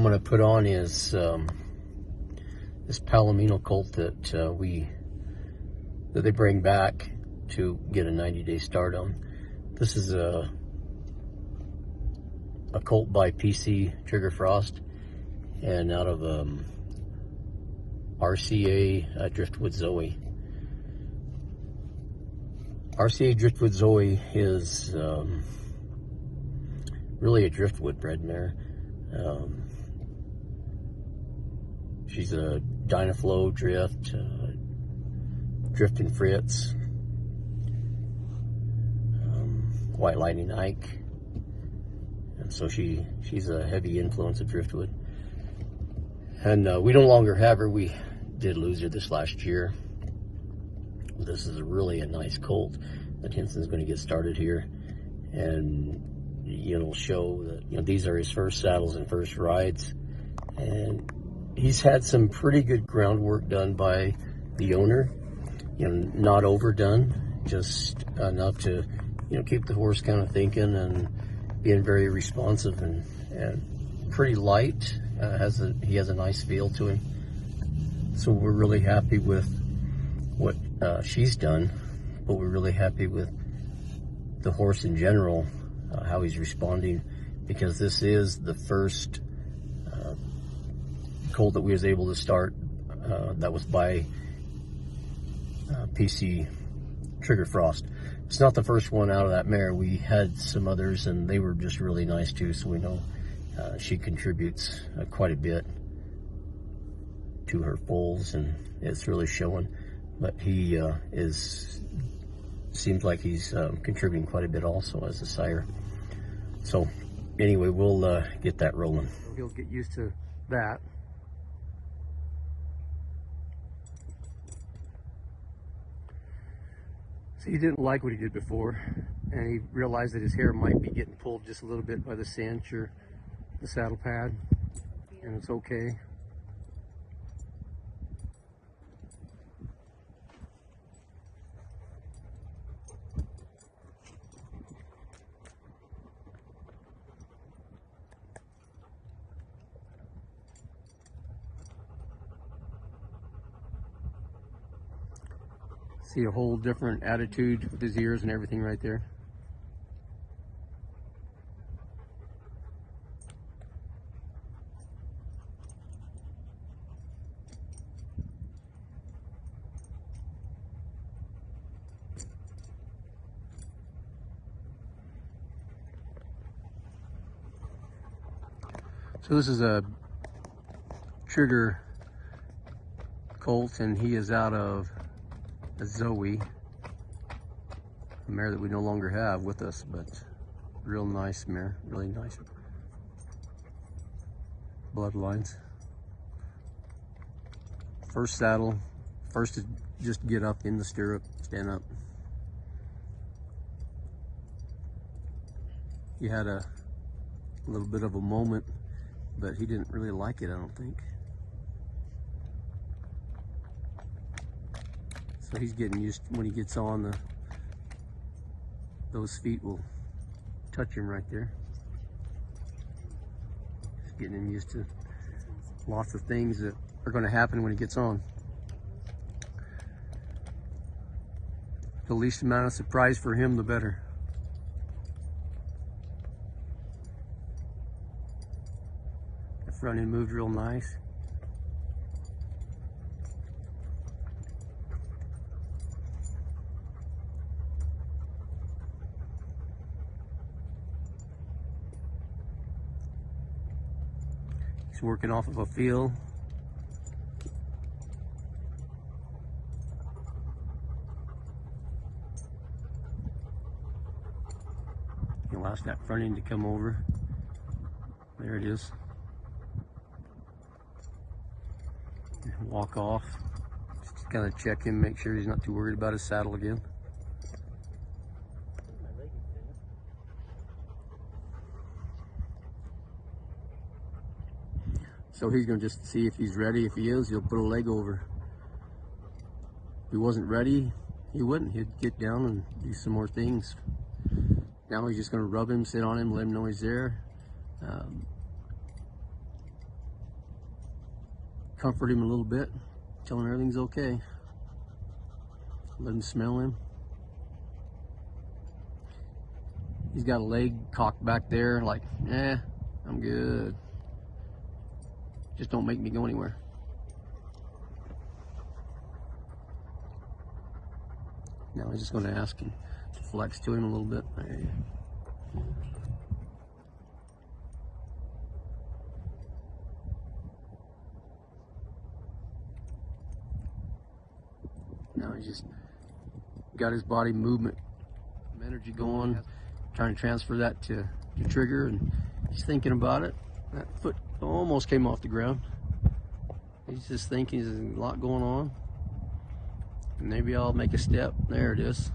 I'm going to put on is this Palomino colt that that they bring back to get a 90-day start on. This is a colt by PC Trigger Frost, and out of RCA Driftwood Zoe. RCA Driftwood Zoe is really a driftwood bred mare. She's a Dynaflow drift, Drift and Fritz, White Lightning Ike, and so she's a heavy influence of driftwood. And we no longer have her. We did lose her this last year. This is really a nice colt that Henson's going to get started here, and show that these are his first saddles and first rides, and he's had some pretty good groundwork done by the owner. Not overdone, just enough to keep the horse kind of thinking and being very responsive and pretty light. He has a nice feel to him, so we're really happy with what she's done, but we're really happy with the horse in general, how he's responding, because this is the first colt that we was able to start that was by PC Trigger Frost. It's not the first one out of that mare. We had some others and they were just really nice too, so we know she contributes quite a bit to her foals, and it's really showing. But he seems like he's contributing quite a bit also as a sire. So anyway, we'll get that rolling. He'll get used to that. So he didn't like what he did before, and he realized that his hair might be getting pulled just a little bit by the cinch or the saddle pad, and it's okay. See a whole different attitude with his ears and everything right there. So this is a Trigger colt, and he is out of a Zoe, a mare that we no longer have with us, but real nice mare, really nice bloodlines. First saddle, first to just get up in the stirrup, stand up. He had a little bit of a moment, but he didn't really like it, I don't think. So he's getting used to, when he gets on, those feet will touch him right there. Just getting him used to lots of things that are going to happen when he gets on. The least amount of surprise for him, the better. The front end moved real nice. He's working off of a feel. He'll ask that front end to come over. There it is. Walk off. Just kind of check him, make sure he's not too worried about his saddle again. So he's going to just see if he's ready. If he is, he'll put a leg over. If he wasn't ready, he wouldn't. He'd get down and do some more things. Now he's just going to rub him, sit on him, let him know he's there. comfort him a little bit, tell him everything's okay. Let him smell him. He's got a leg cocked back there like, I'm good. Just don't make me go anywhere. Now I'm just going to ask him to flex to him a little bit. There you go. Now he's just got his body movement, some energy going, trying to transfer that to your trigger, and he's thinking about it. That foot almost came off the ground. He's just thinking there's a lot going on. And maybe I'll make a step. There it is.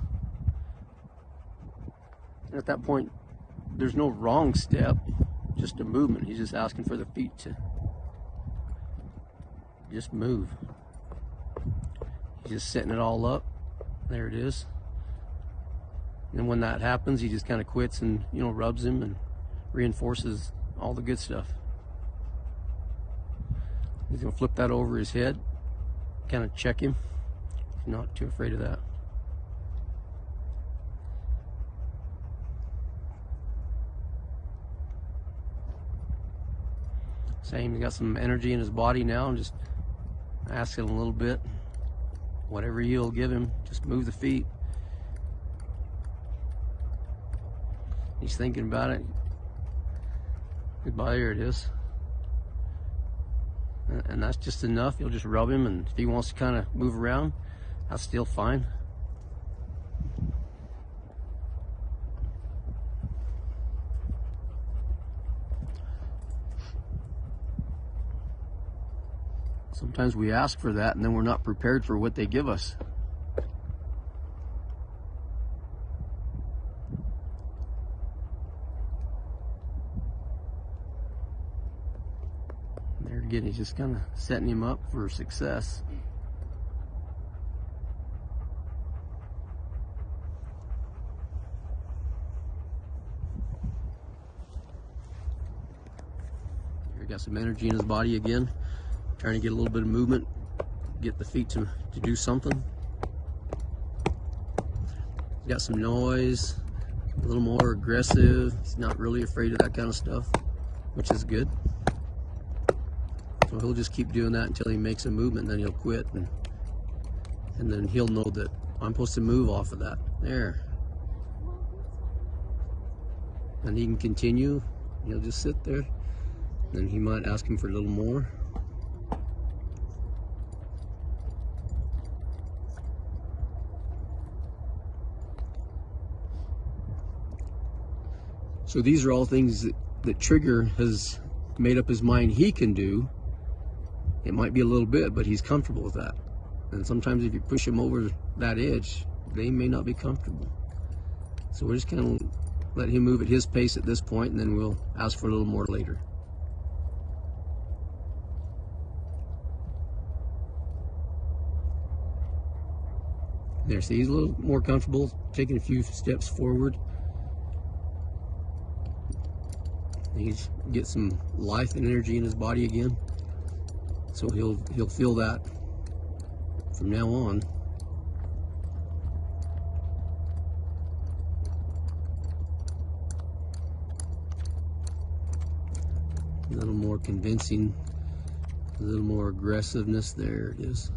And at that point, there's no wrong step, just a movement. He's just asking for the feet to just move. He's just setting it all up. There it is. And when that happens, he just kind of quits and, you know, rubs him and reinforces all the good stuff. He's gonna flip that over his head, kind of check him. He's not too afraid of that. Same, he's got some energy in his body now, and just ask him a little bit. Whatever you'll give him, just move the feet. He's thinking about it. Goodbye, here it is. And that's just enough. You'll just rub him, and if he wants to kind of move around, that's still fine. Sometimes we ask for that, and then we're not prepared for what they give us. There again, he's just kind of setting him up for success. Here, he got some energy in his body again. Trying to get a little bit of movement, get the feet to do something. He's got some noise, a little more aggressive. He's not really afraid of that kind of stuff, which is good. So he'll just keep doing that until he makes a movement, and then he'll quit, and then he'll know that I'm supposed to move off of that. There. And he can continue. He'll just sit there. Then he might ask him for a little more. So these are all things that Trigger has made up his mind he can do. It might be a little bit, but he's comfortable with that. And sometimes if you push him over that edge, they may not be comfortable. So we're just kind of let him move at his pace at this point, and then we'll ask for a little more later. There, see, he's a little more comfortable, taking a few steps forward. He's get some life and energy in his body again, so he'll feel that from now on. A little more convincing, a little more aggressiveness. There it is.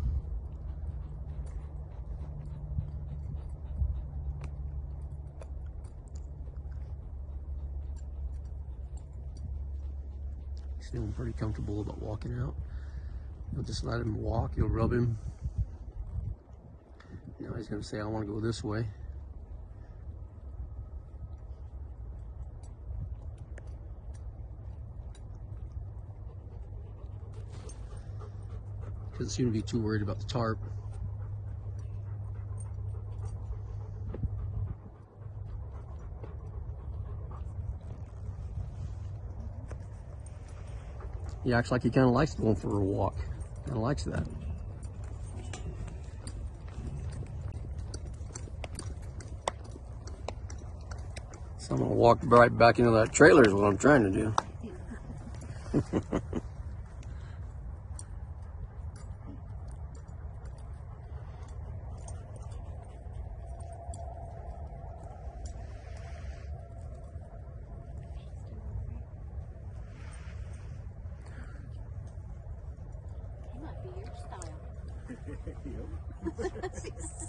Feeling pretty comfortable about walking out. You'll just let him walk, you'll rub him. Now he's going to say, I want to go this way. Doesn't seem to be too worried about the tarp. He acts like he kind of likes going for a walk. Kind of likes that. So I'm going to walk right back into that trailer is what I'm trying to do. She's,